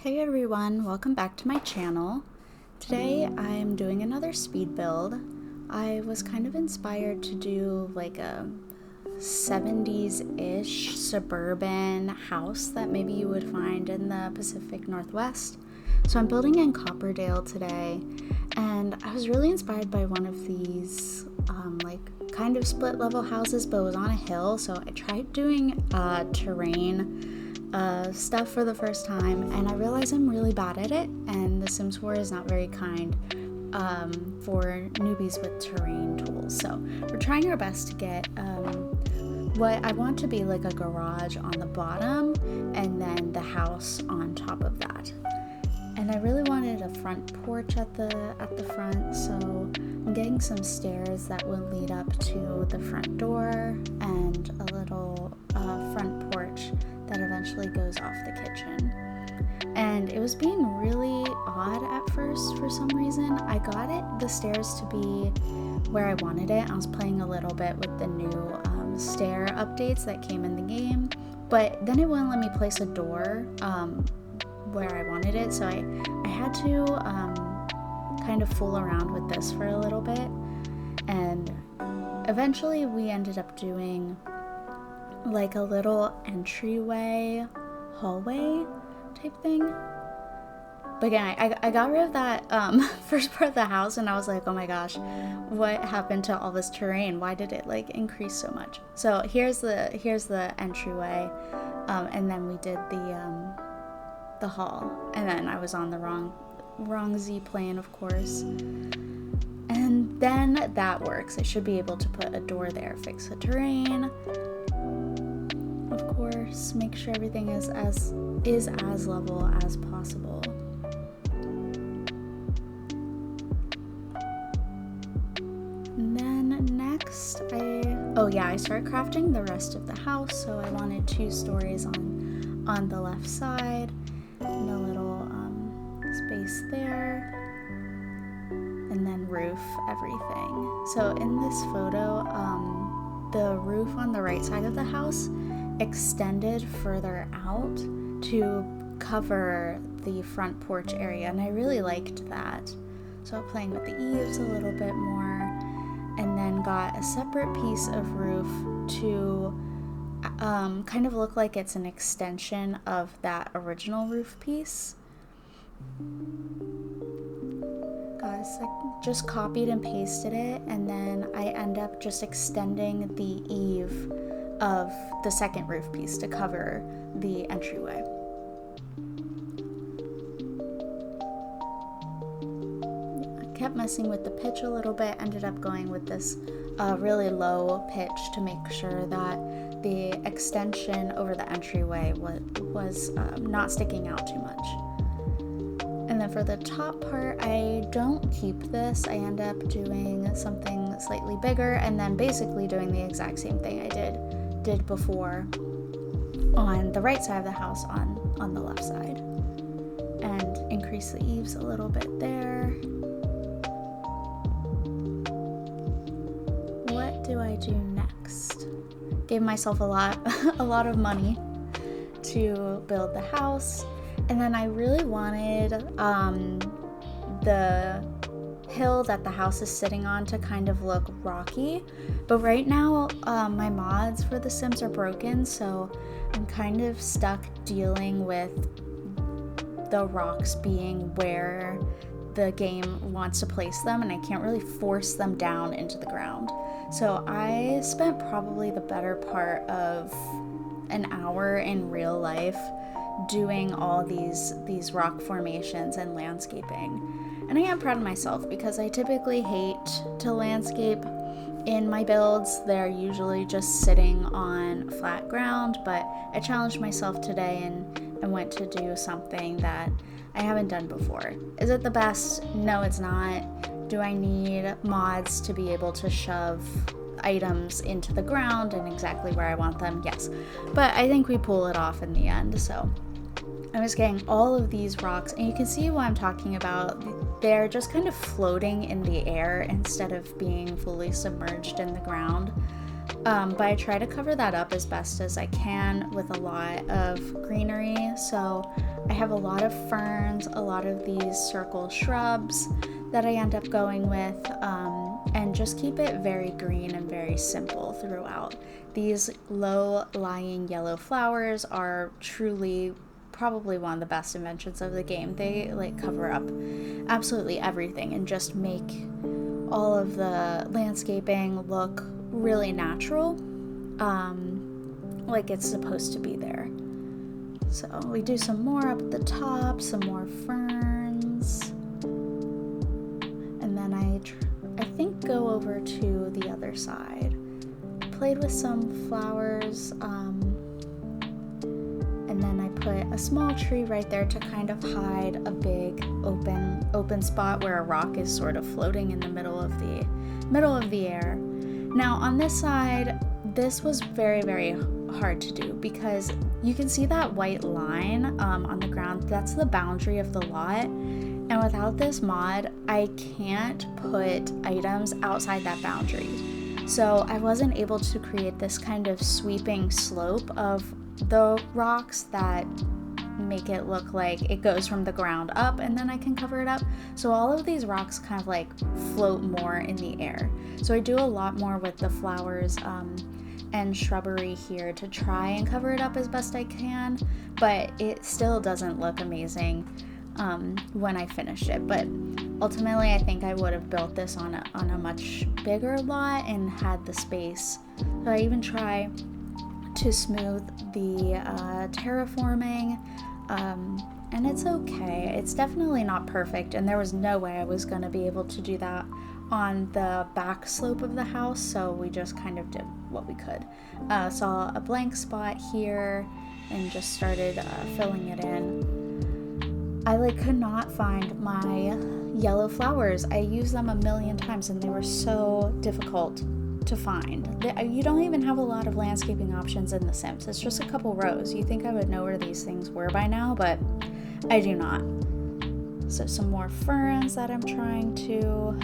Hey everyone, welcome back to my channel. Today I'm doing another speed build. I was kind of inspired to do like a 70s-ish suburban house that maybe you would find in the Pacific Northwest. So I'm building in Copperdale today, and I was really inspired by one of these like kind of split level houses, but it was on a hill, so I tried doing terrain stuff for the first time, and I realized I'm really bad at it, and The Sims 4 is not very kind for newbies with terrain tools. So we're trying our best to get what I want to be like a garage on the bottom and then the house on top of that. And I really wanted a front porch at the front, so I'm getting some stairs that will lead up to the front door and a little front porch that eventually goes off the kitchen. And it was being really odd at first for some reason. I got the stairs to be where I wanted it. I was playing a little bit with the new stair updates that came in the game, but then it wouldn't let me place a door where I wanted it, so I had to kind of fool around with this for a little bit, and eventually we ended up doing like a little entryway hallway type thing. But again, I got rid of that first part of the house, and I was like, oh my gosh, what happened to all this terrain? Why did it like increase so much? So here's the entryway, and then we did the hall, and then I was on the wrong Z plane, of course, and then that works. I should be able to put a door there, fix the terrain, of course, make sure everything is as level as possible. And then next I started crafting the rest of the house, so I wanted 2 stories on the left side, and a little space there, and then roof everything. So in this photo, the roof on the right side of the house extended further out to cover the front porch area, and I really liked that. So I'm playing with the eaves a little bit more, and then got a separate piece of roof to kind of look like it's an extension of that original roof piece. Guys, I just copied and pasted it, and then I end up just extending the eave of the second roof piece to cover the entryway. I kept messing with the pitch a little bit, ended up going with this really low pitch to make sure that the extension over the entryway was not sticking out too much. And then for the top part, I don't keep this. I end up doing something slightly bigger, and then basically doing the exact same thing I did before on the right side of the house on the left side, and increase the eaves a little bit there. What do I do next? Gave myself a lot of money to build the house, and then I really wanted the hill that the house is sitting on to kind of look rocky, but right now my mods for The Sims are broken, so I'm kind of stuck dealing with the rocks being where the game wants to place them, and I can't really force them down into the ground. So I spent probably the better part of an hour in real life doing all these rock formations and landscaping. And I am proud of myself, because I typically hate to landscape in my builds. They're usually just sitting on flat ground, but I challenged myself today and went to do something that I haven't done before. Is it the best? No, it's not. Do I need mods to be able to shove items into the ground and exactly where I want them? Yes, but I think we pull it off in the end. So I was getting all of these rocks, and you can see what I'm talking about. They're just kind of floating in the air instead of being fully submerged in the ground. But I try to cover that up as best as I can with a lot of greenery. So I have a lot of ferns, a lot of these circle shrubs that I end up going with, and just keep it very green and very simple throughout. These low-lying yellow flowers are truly probably one of the best inventions of the game. They like cover up absolutely everything and just make all of the landscaping look really natural, like it's supposed to be there. So we do some more up at the top, some more ferns, and then I think go over to the other side. Played with some flowers, and then I put a small tree right there to kind of hide a big open spot where a rock is sort of floating in the middle of the air. Now on this side, this was very, very hard to do because you can see that white line on the ground. That's the boundary of the lot. And without this mod, I can't put items outside that boundary. So I wasn't able to create this kind of sweeping slope of the rocks that make it look like it goes from the ground up and then I can cover it up. So all of these rocks kind of like float more in the air. So I do a lot more with the flowers and shrubbery here to try and cover it up as best I can, but it still doesn't look amazing when I finish it. But ultimately I think I would have built this on a much bigger lot and had the space. So I even try to smooth the terraforming, and it's okay. It's definitely not perfect, and there was no way I was going to be able to do that on the back slope of the house, so we just kind of did what we could. Saw a blank spot here and just started filling it in. I could not find my yellow flowers. I used them a million times and they were so difficult to find. You don't even have a lot of landscaping options in The Sims. It's just a couple rows. You think I would know where these things were by now, but I do not. So some more ferns that I'm trying to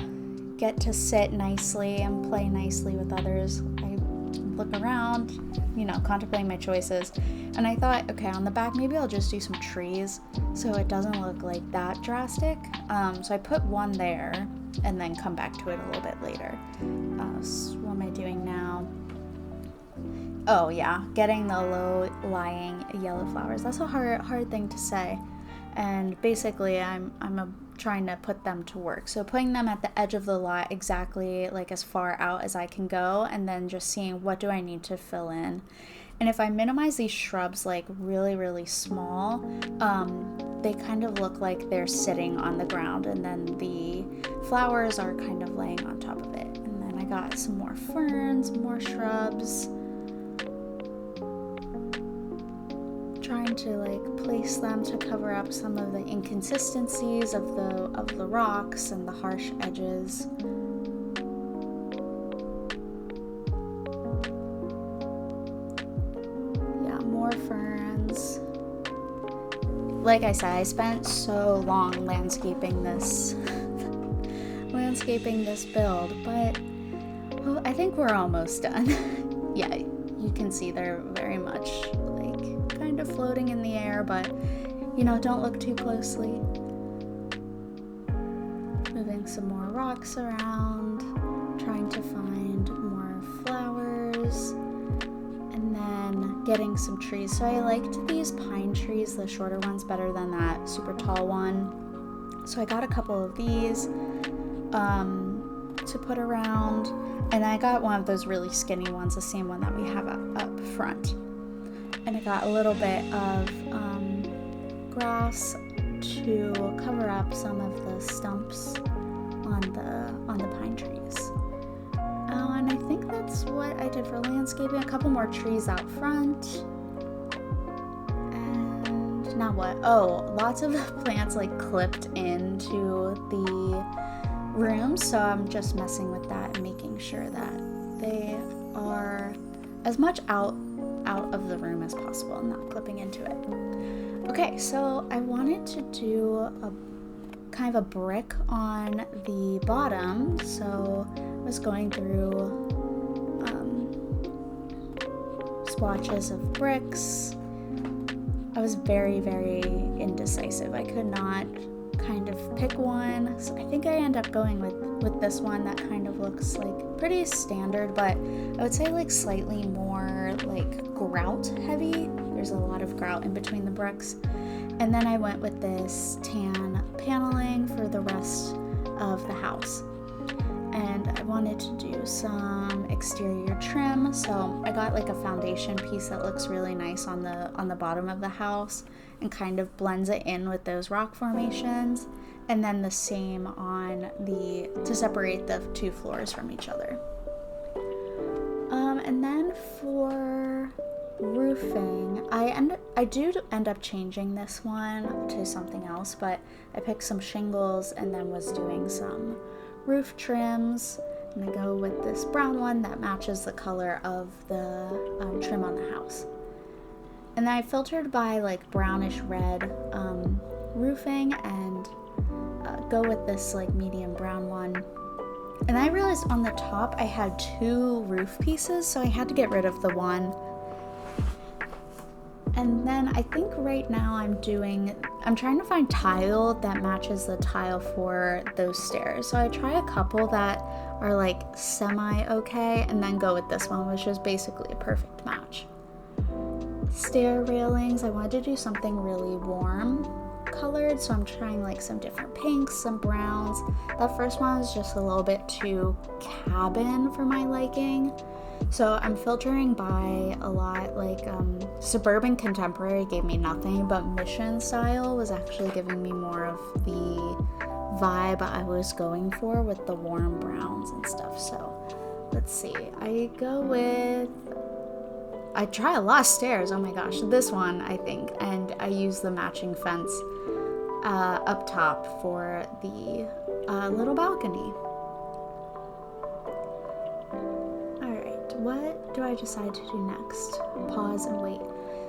get to sit nicely and play nicely with others. I look around, contemplating my choices, and I thought, okay, on the back maybe I'll just do some trees so it doesn't look like that drastic. So I put one there and then come back to it a little bit later. So what am I doing now? Oh yeah, getting the low-lying yellow flowers. That's a hard thing to say, and basically I'm trying to put them to work. So putting them at the edge of the lot, exactly as far out as I can go, and then just seeing what do I need to fill in. And if I minimize these shrubs really, really small, they kind of look like they're sitting on the ground, and then the flowers are kind of laying on top of it. And then I got some more ferns, more shrubs. Trying to place them to cover up some of the inconsistencies of the rocks and the harsh edges. Yeah, more ferns. Like I said, I spent so long landscaping this build, but I think we're almost done. Yeah, you can see they're very much kind of floating in the air, but don't look too closely. Moving some more rocks around, trying to find more flowers, and then getting some trees. So I liked these pine trees, the shorter ones, better than that super tall one. So I got a couple of these to put around, and I got one of those really skinny ones, the same one that we have up front. And I got a little bit of grass to cover up some of the stumps on the pine trees. And I think that's what I did for landscaping. A couple more trees out front. And now what? Oh, lots of plants clipped into the rooms, so I'm just messing with that and making sure that they are as much out of the room as possible and not clipping into it. Okay, so I wanted to do a kind of a brick on the bottom, so I was going through swatches of bricks. I was very, very indecisive. I could not kind of pick one. So I think I end up going with this one that kind of looks like pretty standard, but I would say like slightly more like grout heavy. There's a lot of grout in between the bricks. And then I went with this tan paneling for the rest of the house. And I wanted to do some exterior trim, so I got like a foundation piece that looks really nice on the bottom of the house and kind of blends it in with those rock formations, and then the same on to separate the two floors from each other. And then for roofing, I do end up changing this one to something else, but I picked some shingles and then was doing some roof trims, and I go with this brown one that matches the color of the trim on the house. And then I filtered by like brownish red roofing and go with this like medium brown one. And I realized on the top I had two roof pieces, so I had to get rid of the one. And then I think right now I'm trying to find tile that matches the tile for those stairs. So I try a couple that are like semi-okay and then go with this one, which is basically a perfect match. Stair railings, I wanted to do something really warm colored, so I'm trying like some different pinks, some browns. That first one was just a little bit too cabin for my liking. So I'm filtering by a lot, like Suburban Contemporary gave me nothing, but Mission Style was actually giving me more of the vibe I was going for with the warm browns and stuff. So let's see, I try a lot of stairs, oh my gosh, this one I think, and I use the matching fence up top for the little balcony. What do I decide to do next? Pause and wait.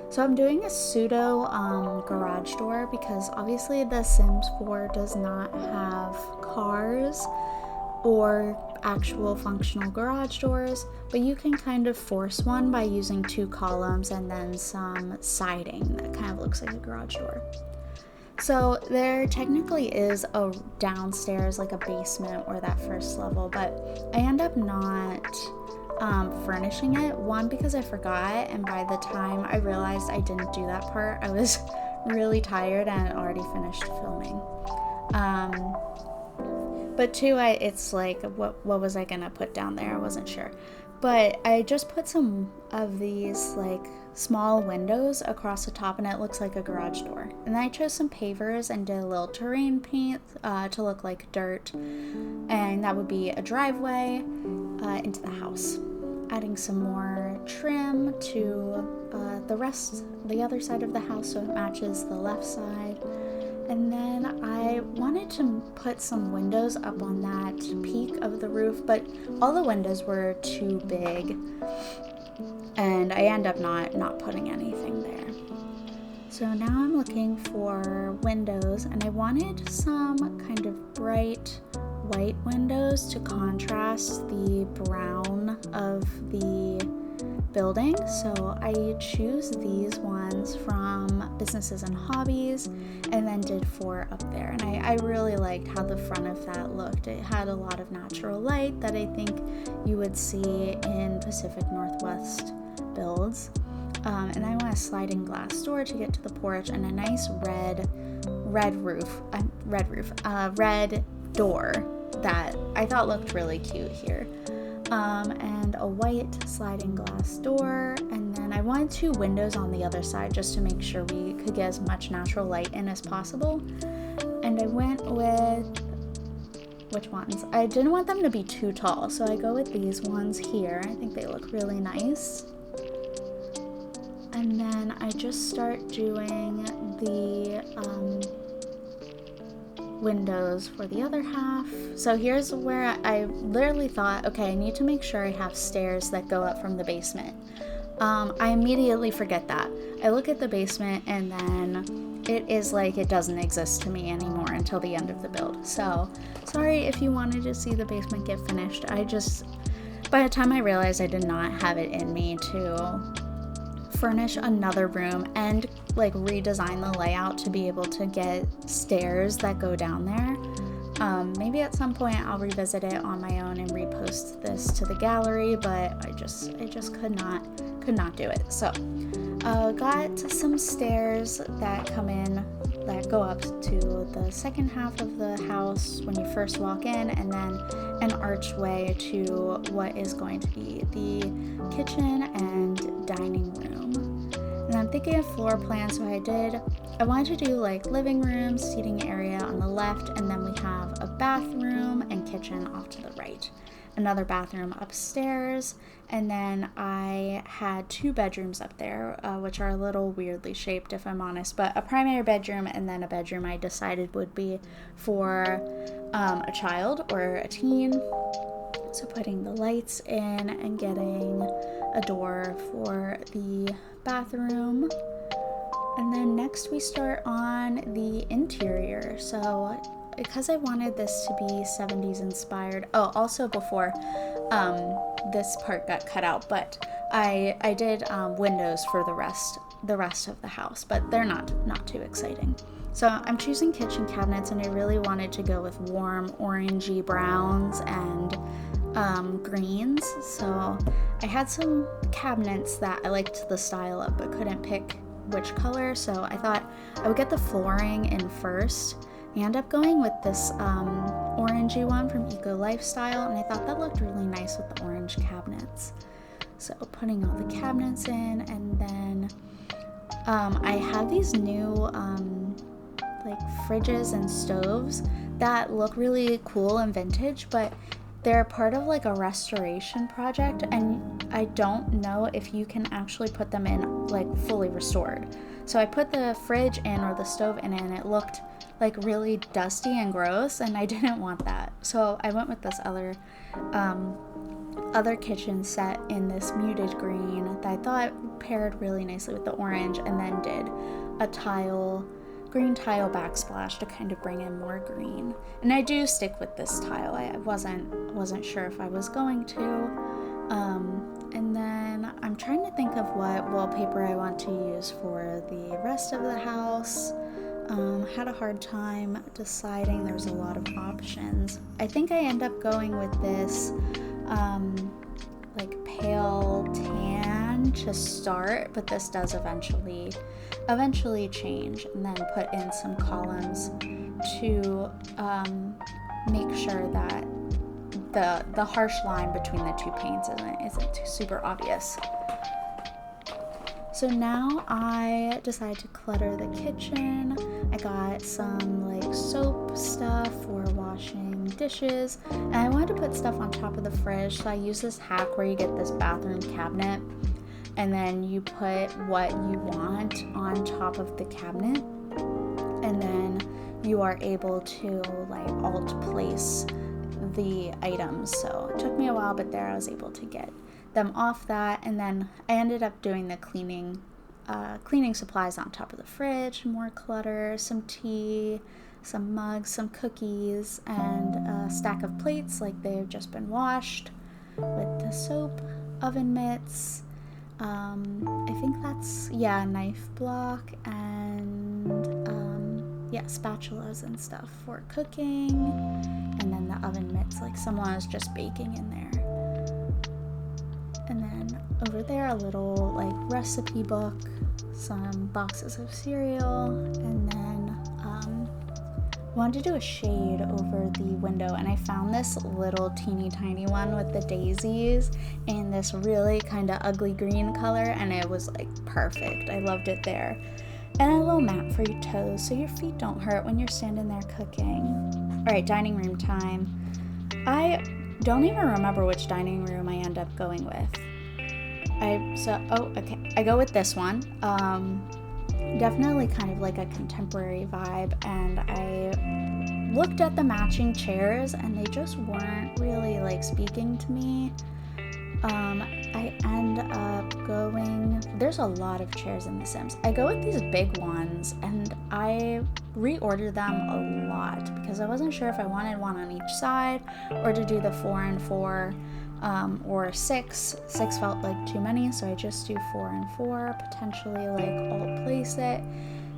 So I'm doing a pseudo garage door because obviously The Sims 4 does not have cars or actual functional garage doors, but you can kind of force one by using two columns and then some siding that kind of looks like a garage door. So there technically is a downstairs, like a basement or that first level, but I end up not furnishing it. One, because I forgot, and by the time I realized I didn't do that part, I was really tired and had already finished filming. But two, it's like, what was I gonna put down there? I wasn't sure. But I just put some of these like small windows across the top and it looks like a garage door. And then I chose some pavers and did a little terrain paint to look like dirt. And that would be a driveway into the house. Adding some more trim to the other side of the house so it matches the left side. And then I wanted to put some windows up on that peak of the roof, but all the windows were too big and I end up not putting anything there. So now I'm looking for windows and I wanted some kind of bright white windows to contrast the brown of the building. So I choose these ones from Businesses and Hobbies and then did 4 up there. And I really liked how the front of that looked. It had a lot of natural light that I think you would see in Pacific Northwest builds. And I want a sliding glass door to get to the porch and a nice red door that I thought looked really cute here. And a white sliding glass door, and then I wanted 2 windows on the other side just to make sure we could get as much natural light in as possible. And I went with, which ones? I didn't want them to be too tall, so I go with these ones here. I think they look really nice. And then I just start doing the windows for the other half. So here's where I literally thought, okay, I need to make sure I have stairs that go up from the basement. I immediately forget that. I look at the basement and then it is like it doesn't exist to me anymore until the end of the build. So sorry if you wanted to see the basement get finished. By the time I realized I did not have it in me to furnish another room and like redesign the layout to be able to get stairs that go down there. Maybe at some point I'll revisit it on my own and repost this to the gallery, but I just could not do it. So got some stairs that go up to the second half of the house when you first walk in, and then an archway to what is going to be the kitchen and dining room. And I'm thinking of floor plans, so I wanted to do like living room, seating area on the left, and then we have a bathroom and kitchen off to the right. Another bathroom upstairs, and then I had 2 bedrooms up there, which are a little weirdly shaped if I'm honest, but a primary bedroom and then a bedroom I decided would be for a child or a teen. So putting the lights in and getting a door for the bathroom. And then next we start on the interior. So because I wanted this to be 70s inspired. Oh, also before this part got cut out, but I did windows for the rest of the house, but they're not too exciting. So I'm choosing kitchen cabinets, and I really wanted to go with warm orangey browns and greens. So I had some cabinets that I liked the style of but couldn't pick which color, so I thought I would get the flooring in first. I ended up going with this orangey one from Eco Lifestyle, and I thought that looked really nice with the orange cabinets. So putting all the cabinets in, and then I have these new like fridges and stoves that look really cool and vintage, but they're part of like a restoration project, and I don't know if you can actually put them in like fully restored. So I put the fridge in, or the stove in, and it looked like really dusty and gross, and I didn't want that. So I went with this other kitchen set in this muted green that I thought paired really nicely with the orange, and then did a green tile backsplash to kind of bring in more green. And I do stick with this tile. I wasn't sure if I was going to. And then I'm trying to think of what wallpaper I want to use for the rest of the house. Had a hard time deciding. There's a lot of options. I think I end up going with this like pale tan to start, but this does eventually change, and then put in some columns to make sure that the harsh line between the 2 paints isn't too super obvious. So now I decided to clutter the kitchen. I got some like soap stuff for washing dishes, and I wanted to put stuff on top of the fridge, so I used this hack where you get this bathroom cabinet and then you put what you want on top of the cabinet, and then you are able to like alt place the items. So it took me a while, but there I was able to get them off that, and then I ended up doing the cleaning supplies on top of the fridge. More clutter, some tea, some mugs, some cookies, and a stack of plates like they've just been washed with the soap, oven mitts, I think that's a knife block, and spatulas and stuff for cooking, and then the oven mitts like someone was just baking in there. And then over there, a little like recipe book, some boxes of cereal, and then wanted to do a shade over the window, and I found this little teeny tiny one with the daisies in this really kind of ugly green color, and it was like perfect. I loved it there. And a little mat for your toes so your feet don't hurt when you're standing there cooking. All right, dining room time. I don't even remember which dining room I end up going with. I go with this one. Definitely kind of like a contemporary vibe, and I looked at the matching chairs and they just weren't really like speaking to me. I end up going, there's a lot of chairs in The Sims. I go with these big ones, and I reordered them a lot because I wasn't sure if I wanted one on each side or to do the 4 and 4 or six. Six felt like too many, so I just do 4 and 4, potentially like alt place it.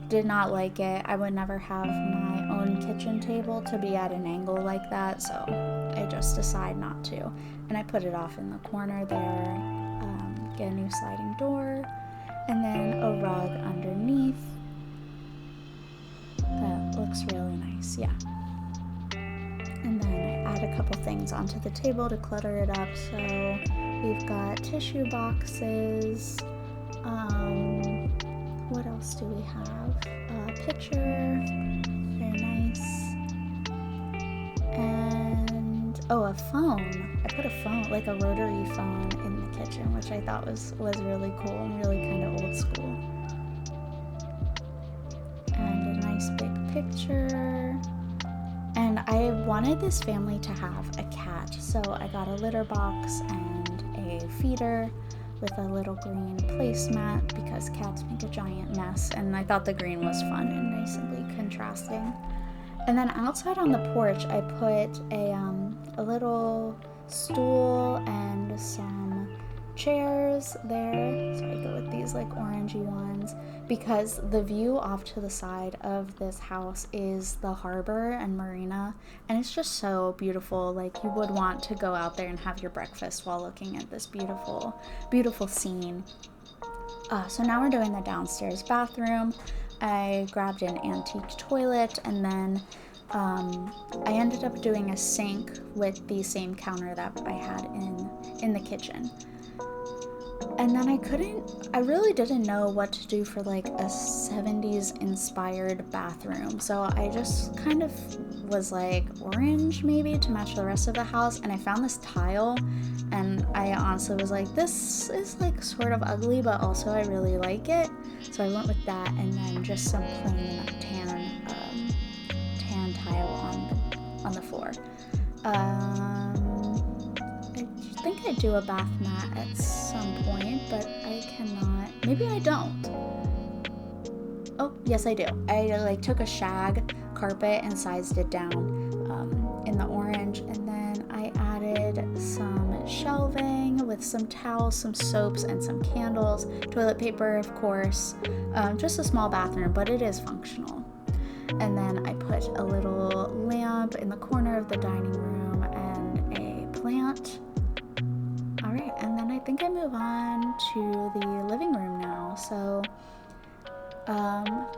Did not like it. I would never have my own kitchen table to be at an angle like that, so I just decide not to. And I put it off in the corner there, get a new sliding door, and then a rug underneath. That looks really nice, yeah. And then I add a couple things onto the table to clutter it up. So we've got tissue boxes. What else do we have? A picture, very nice. And a phone. I put a phone, like a rotary phone, in the kitchen, which I thought was really cool and really kind of old school. And a nice big picture. And I wanted this family to have a cat, so I got a litter box and a feeder with a little green placemat because cats make a giant mess, and I thought the green was fun and nicely contrasting. And then outside on the porch, I put a little stool and some chairs there. So I go with these like orangey ones because the view off to the side of this house is the harbor and marina, and it's just so beautiful. Like, you would want to go out there and have your breakfast while looking at this beautiful scene. So now we're doing the downstairs bathroom. I grabbed an antique toilet, and then I ended up doing a sink with the same counter that I had in the kitchen. And then I really didn't know what to do for like a 70s inspired bathroom. So I just kind of was like orange maybe to match the rest of the house. And I found this tile, and I honestly was like, this is like sort of ugly, but also I really like it. So I went with that, and then just some plain tan tile on the floor. I think I do a bath mat at some point, but I cannot. Maybe I don't. Oh, yes, I do. I took a shag carpet and sized it down in the orange, and then I added some shelving with some towels, some soaps, and some candles, toilet paper, of course. Just a small bathroom, but it is functional. And then I put a little lamp in the corner of the dining room and a plant. Alright, and then I think I move on to the living room now. So,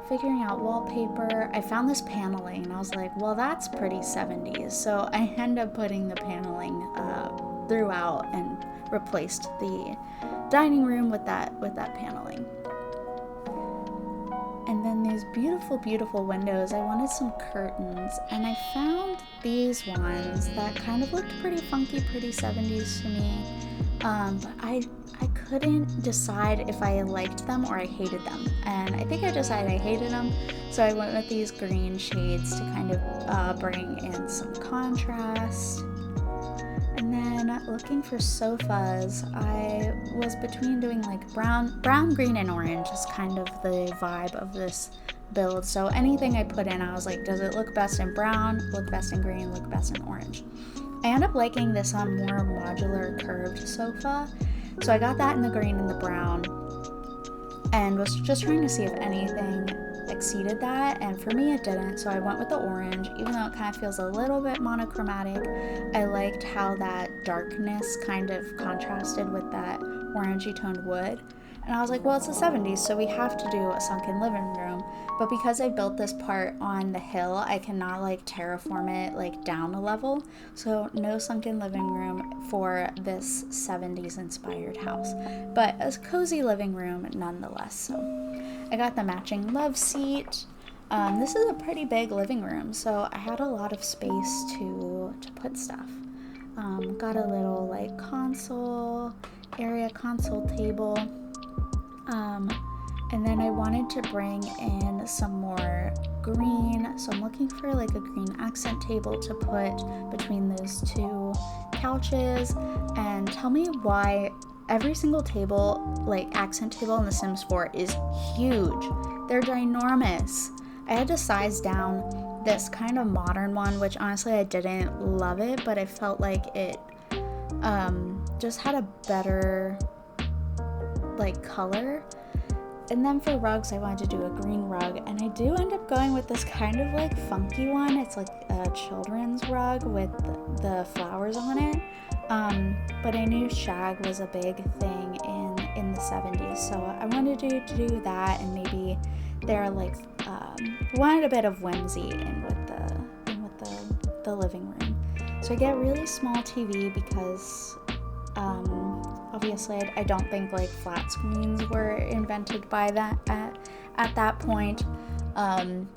figuring out wallpaper. I found this paneling, and I was like, well, that's pretty 70s. So I end up putting the paneling throughout and replaced the dining room with that paneling. And then these beautiful, beautiful windows. I wanted some curtains, and I found these ones that kind of looked pretty funky, pretty 70s to me. But I couldn't decide if I liked them or I hated them. And I think I decided I hated them, so I went with these green shades to kind of bring in some contrast. And then looking for sofas, I was between doing like brown, green, and orange is kind of the vibe of this build. So anything I put in, I was like, does it look best in brown, look best in green, look best in orange? I end up liking this more modular curved sofa. So I got that in the green and the brown, and was just trying to see if anything exceeded that, and for me it didn't, so I went with the orange. Even though it kind of feels a little bit monochromatic, I liked how that darkness kind of contrasted with that orangey toned wood. And I was like, well, it's the 70s, so we have to do a sunken living room. But because I built this part on the hill, I cannot like terraform it like down a level. So no sunken living room for this 70s inspired house. But a cozy living room nonetheless. So I got the matching love seat. This is a pretty big living room, so I had a lot of space to put stuff. Got a little like console table. And then I wanted to bring in some more green, so I'm looking for like a green accent table to put between those two couches. And tell me why every single table, like accent table in The Sims 4, is huge. They're ginormous. I had to size down this kind of modern one, which honestly I didn't love it, but I felt like it just had a better like color. And then for rugs, I wanted to do a green rug, and I do end up going with this kind of like funky one. It's like a children's rug with the flowers on it. But I knew shag was a big thing in the 70s, so I wanted to do that, and maybe they're like wanted a bit of whimsy in with the living room. So I get a really small TV because obviously I don't think like flat screens were invented by that at that point, and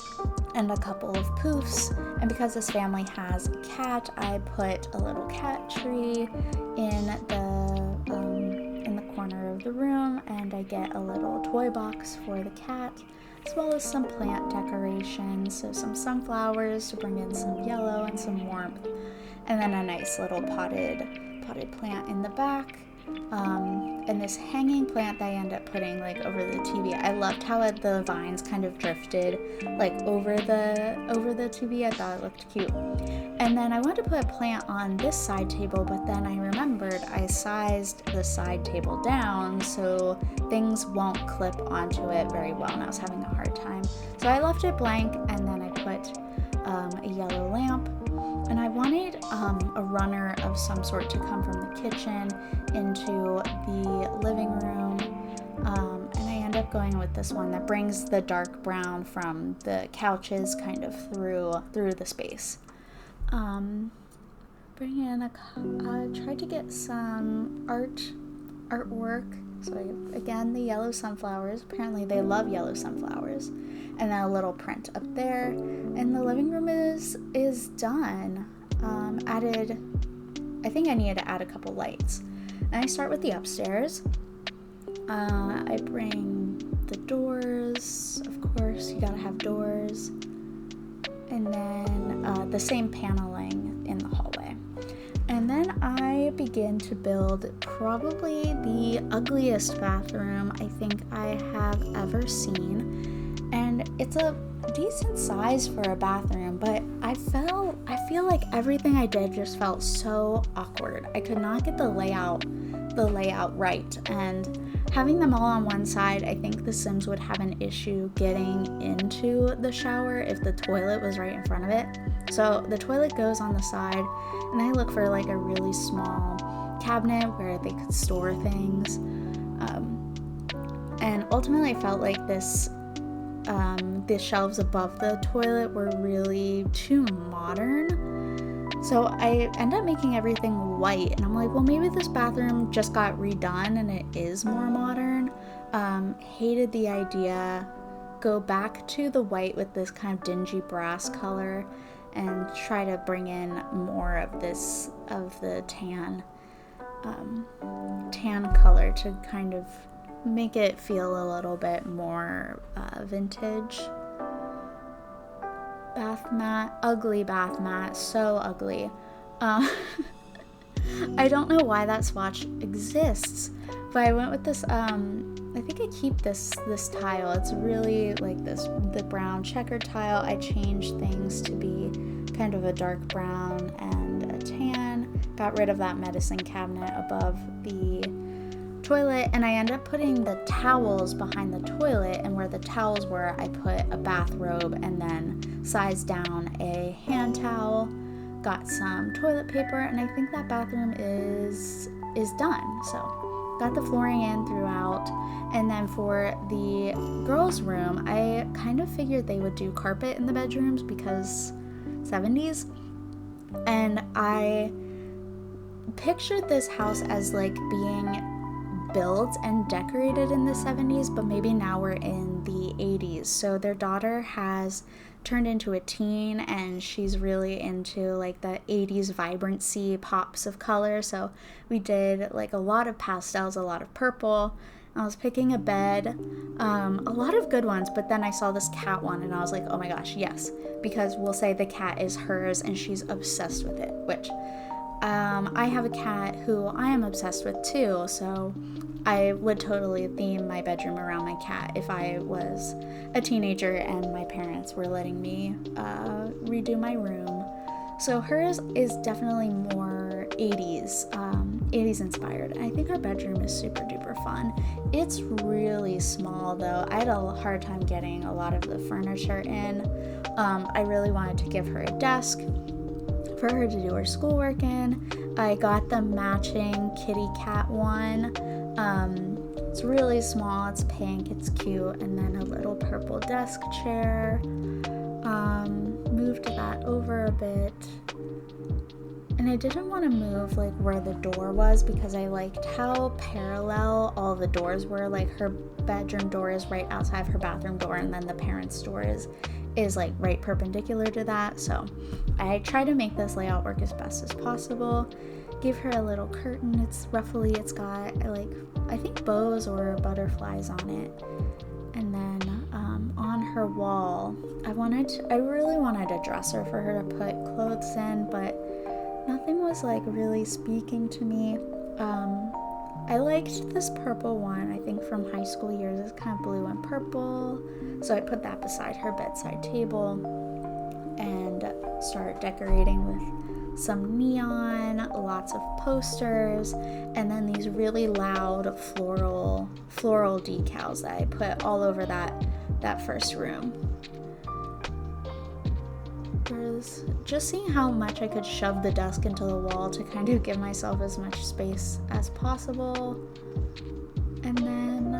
a couple of poofs. And because this family has a cat, I put a little cat tree in the corner of the room, and I get a little toy box for the cat, as well as some plant decorations, so some sunflowers to bring in some yellow and some warmth, and then a nice little potted plant in the back, and this hanging plant that I end up putting like over the TV. I loved how the vines kind of drifted like over the TV. I thought it looked cute. And then I wanted to put a plant on this side table, but then I remembered I sized the side table down so things won't clip onto it very well, and I was having a hard time. So I left it blank, and then I put a yellow lamp. And I wanted a runner of some sort to come from the kitchen into the living room, and I end up going with this one that brings the dark brown from the couches kind of through the space. Bring in I tried to get some artwork. So again, the yellow sunflowers. Apparently they love yellow sunflowers. And then a little print up there. And the living room is done. I think I needed to add a couple lights. And I start with the upstairs. I bring the doors. Of course, you gotta have doors. And then the same paneling in the hallway. And then I begin to build probably the ugliest bathroom I think I have ever seen. And it's a decent size for a bathroom, but I feel like everything I did just felt so awkward. I could not get the layout right, and having them all on one side, I think the Sims would have an issue getting into the shower if the toilet was right in front of it. So the toilet goes on the side, and I look for like a really small cabinet where they could store things. And ultimately I felt like the shelves above the toilet were really too modern. So I end up making everything white, and I'm like, well, maybe this bathroom just got redone and it is more modern. Hated the idea. Go back to the white with this kind of dingy brass color and try to bring in more of the tan color to kind of make it feel a little bit more vintage. Bath mat, ugly bath mat, so ugly. I don't know why that swatch exists, but I went with this, I think I keep this tile. It's really like the brown checker tile. I changed things to be kind of a dark brown and a tan. Got rid of that medicine cabinet above the toilet, and I end up putting the towels behind the toilet, and where the towels were, I put a bathrobe and then sized down a hand towel, got some toilet paper, and I think that bathroom is done. So got the flooring in throughout. And then for the girls' room, I kind of figured they would do carpet in the bedrooms because 70s, and I pictured this house as like being built and decorated in the 70s, but maybe now we're in the 80s. So their daughter has turned into a teen, and she's really into like the 80s vibrancy pops of color. So we did like a lot of pastels, a lot of purple. I was picking a bed, a lot of good ones, but then I saw this cat one and I was like, oh my gosh, yes, because we'll say the cat is hers and she's obsessed with it, which I have a cat who I am obsessed with too, so I would totally theme my bedroom around my cat if I was a teenager and my parents were letting me redo my room. So hers is definitely more 80s inspired. And I think our bedroom is super duper fun. It's really small though. I had a hard time getting a lot of the furniture in. I really wanted to give her a desk for her to do her schoolwork in. I got the matching kitty cat one. It's really small, it's pink, it's cute, and then a little purple desk chair. Moved that over a bit. And I didn't want to move like where the door was because I liked how parallel all the doors were. Like her bedroom door is right outside of her bathroom door, and then the parents' door is like right perpendicular to that. So I tried to make this layout work as best as possible. Give her a little curtain. It's got like, I think bows or butterflies on it. And then on her wall, I really wanted a dresser for her to put clothes in, but nothing was like really speaking to me. I liked this purple one, I think from high school years. It's kind of blue and purple. So I put that beside her bedside table and started decorating with some neon, lots of posters, and then these really loud floral decals that I put all over that first room. There's just seeing how much I could shove the desk into the wall to kind of give myself as much space as possible. And then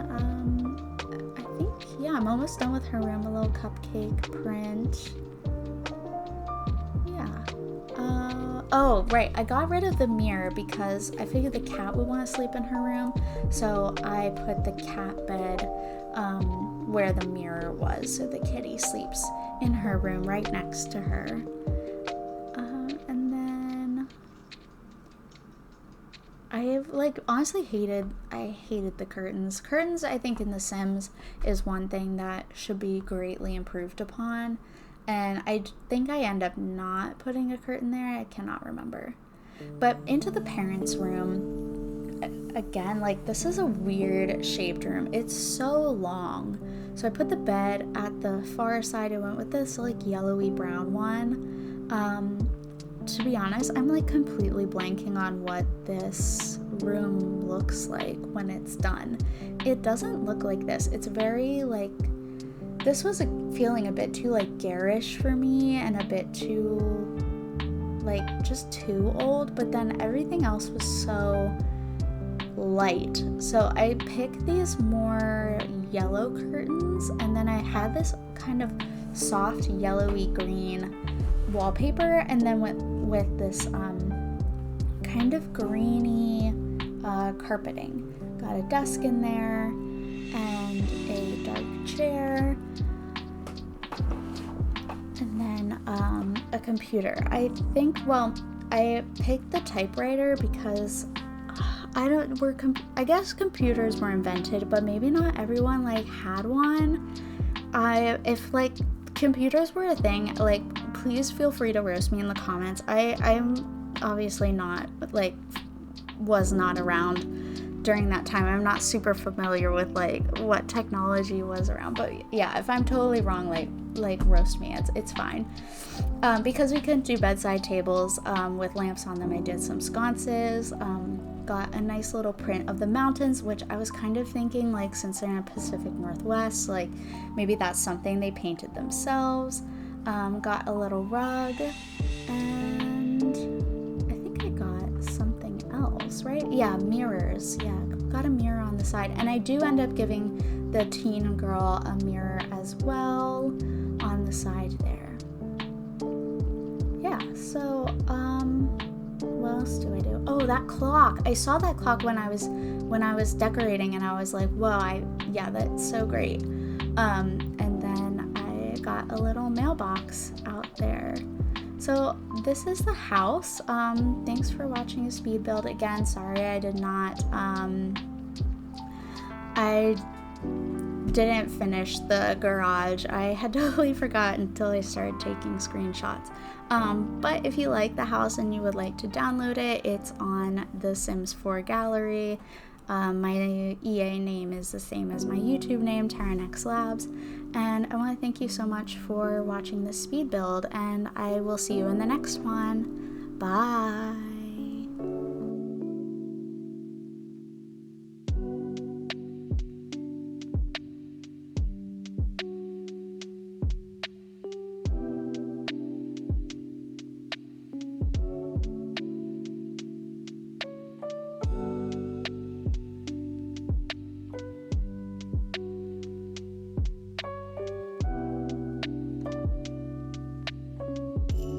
I think, yeah, I'm almost done with her room. A little cupcake print. Yeah. Oh, right. I got rid of the mirror because I figured the cat would want to sleep in her room. So I put the cat bed where the mirror was, so the kitty sleeps in her room right next to her. And then I honestly hated the curtains. Curtains, I think, in The Sims is one thing that should be greatly improved upon. And I think I end up not putting a curtain there. I cannot remember. But into the parents' room, again, like, this is a weird shaped room. It's so long. So I put the bed at the far side. I went with this like yellowy brown one. To be honest, I'm like completely blanking on what this room looks like when it's done. It doesn't look like this. It's very like, this was feeling a bit too like garish for me and a bit too like just too old, but then everything else was so light. So I picked these more yellow curtains, and then I had this kind of soft yellowy green wallpaper, and then went with this kind of greeny carpeting. Got a desk in there and a dark chair, and then a computer. I picked the typewriter because I guess computers were invented, but maybe not everyone like had one. If like computers were a thing, like, please feel free to roast me in the comments. I'm obviously was not around during that time. I'm not super familiar with like what technology was around, but yeah, if I'm totally wrong, like roast me. It's fine. Because we couldn't do bedside tables with lamps on them, I did some sconces. Got a nice little print of the mountains, which I was kind of thinking, like, since they're in the Pacific Northwest, like maybe that's something they painted themselves. Got a little rug, and I think I got something else, right? Yeah, mirrors. Yeah, got a mirror on the side, and I do end up giving the teen girl a mirror as well on the side there. Yeah, so what else do I do? Oh, that clock. I saw that clock when I was decorating, and I was like, whoa, that's so great. And then I got a little mailbox out there. So this is the house. Thanks for watching a speed build. Again, sorry I did not, I didn't finish the garage. I had totally forgotten until I started taking screenshots. But if you like the house and you would like to download it, it's on the Sims 4 gallery. My EA name is the same as my YouTube name, Taranex Labs. And I want to thank you so much for watching this speed build, and I will see you in the next one. Bye!